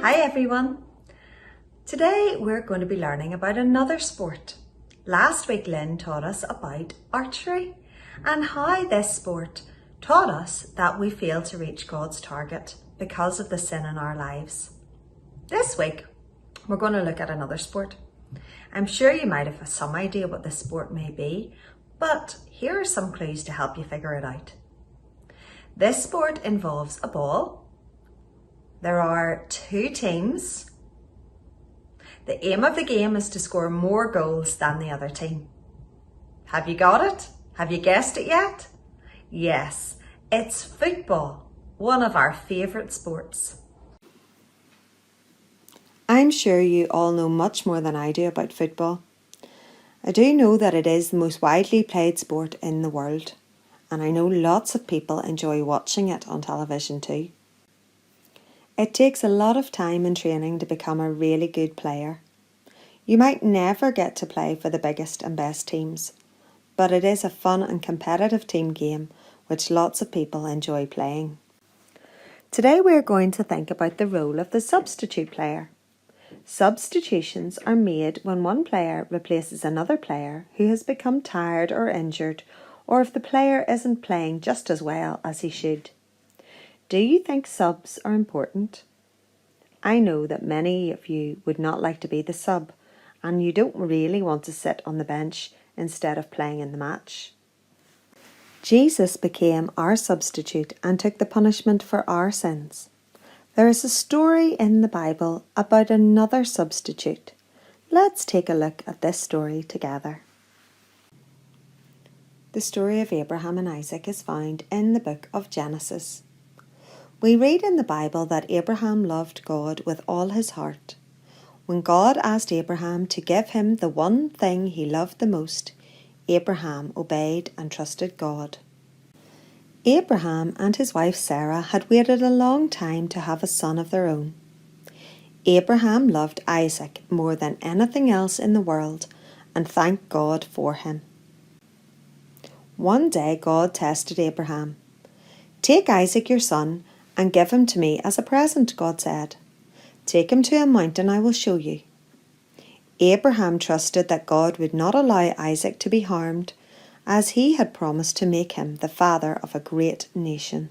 Hi everyone! Today we're going to be learning about another sport. Last week Lynn taught us about archery and how this sport taught us that we fail to reach God's target because of the sin in our lives. This week we're going to look at another sport. I'm sure you might have some idea what this sport may be, but here are some clues to help you figure it out. This sport involves a ball. There are two teams. The aim of the game is to score more goals than the other team. Have you got it? Have you guessed it yet? Yes, it's football, one of our favourite sports. I'm sure you all know much more than I do about football. I do know that it is the most widely played sport in the world, and I know lots of people enjoy watching it on television too. It takes a lot of time and training to become a really good player. You might never get to play for the biggest and best teams, but it is a fun and competitive team game which lots of people enjoy playing. Today we are going to think about the role of the substitute player. Substitutions are made when one player replaces another player who has become tired or injured, or if the player isn't playing just as well as he should. Do you think subs are important? I know that many of you would not like to be the sub, and you don't really want to sit on the bench instead of playing in the match. Jesus became our substitute and took the punishment for our sins. There is a story in the Bible about another substitute. Let's take a look at this story together. The story of Abraham and Isaac is found in the book of Genesis. We read in the Bible that Abraham loved God with all his heart. When God asked Abraham to give him the one thing he loved the most, Abraham obeyed and trusted God. Abraham and his wife Sarah had waited a long time to have a son of their own. Abraham loved Isaac more than anything else in the world and thanked God for him. One day God tested Abraham. "Take Isaac your son and give him to me as a present," God said. "Take him to a mountain I will show you." Abraham trusted that God would not allow Isaac to be harmed, as he had promised to make him the father of a great nation.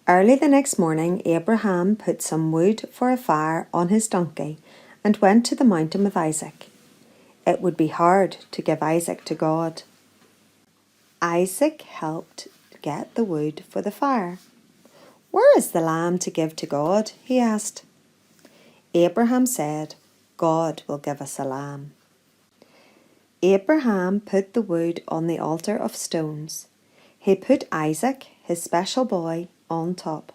Early the next morning, Abraham put some wood for a fire on his donkey and went to the mountain with Isaac. It would be hard to give Isaac to God. Isaac helped get the wood for the fire. "Where is the lamb to give to God?" he asked. Abraham said, "God will give us a lamb." Abraham put the wood on the altar of stones. He put Isaac, his special boy, on top.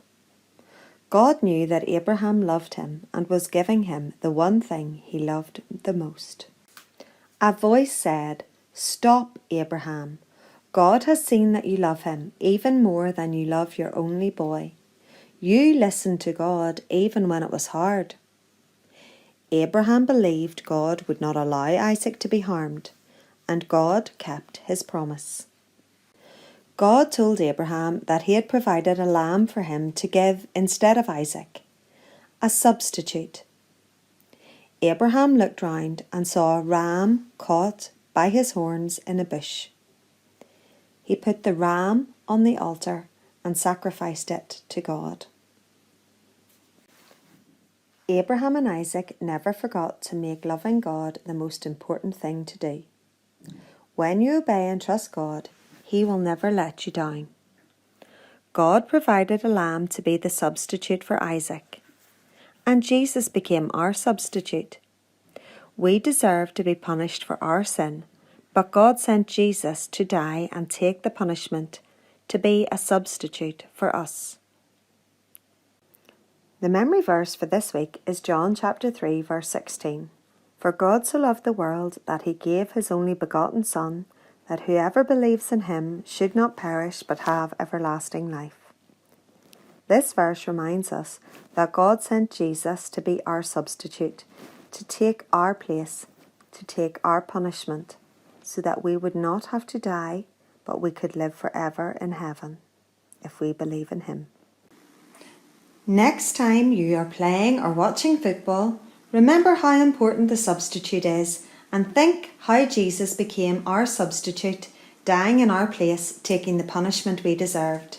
God knew that Abraham loved him and was giving him the one thing he loved the most. A voice said, "Stop, Abraham. God has seen that you love him even more than you love your only boy. You listened to God even when it was hard." Abraham believed God would not allow Isaac to be harmed, and God kept his promise. God told Abraham that he had provided a lamb for him to give instead of Isaac, a substitute. Abraham looked round and saw a ram caught by his horns in a bush. He put the ram on the altar and sacrificed it to God. Abraham and Isaac never forgot to make loving God the most important thing to do. When you obey and trust God, He will never let you down. God provided a lamb to be the substitute for Isaac, and Jesus became our substitute. We deserve to be punished for our sin, but God sent Jesus to die and take the punishment, to be a substitute for us. The memory verse for this week is John chapter 3 verse 16. "For God so loved the world that he gave his only begotten Son, that whoever believes in him should not perish but have everlasting life." This verse reminds us that God sent Jesus to be our substitute, to take our place, to take our punishment, so that we would not have to die, but we could live forever in heaven, if we believe in him. Next time you are playing or watching football, remember how important the substitute is and think how Jesus became our substitute, dying in our place, taking the punishment we deserved.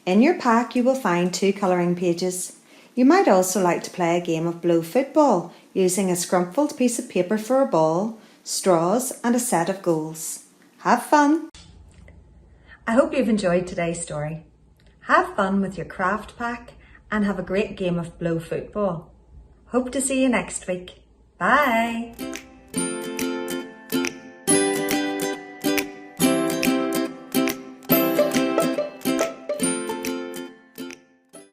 In your pack you will find 2 colouring pages. You might also like to play a game of blow football using a scrumpled piece of paper for a ball, straws and a set of goals. Have fun! I hope you've enjoyed today's story. Have fun with your craft pack and have a great game of blow football. Hope to see you next week. Bye!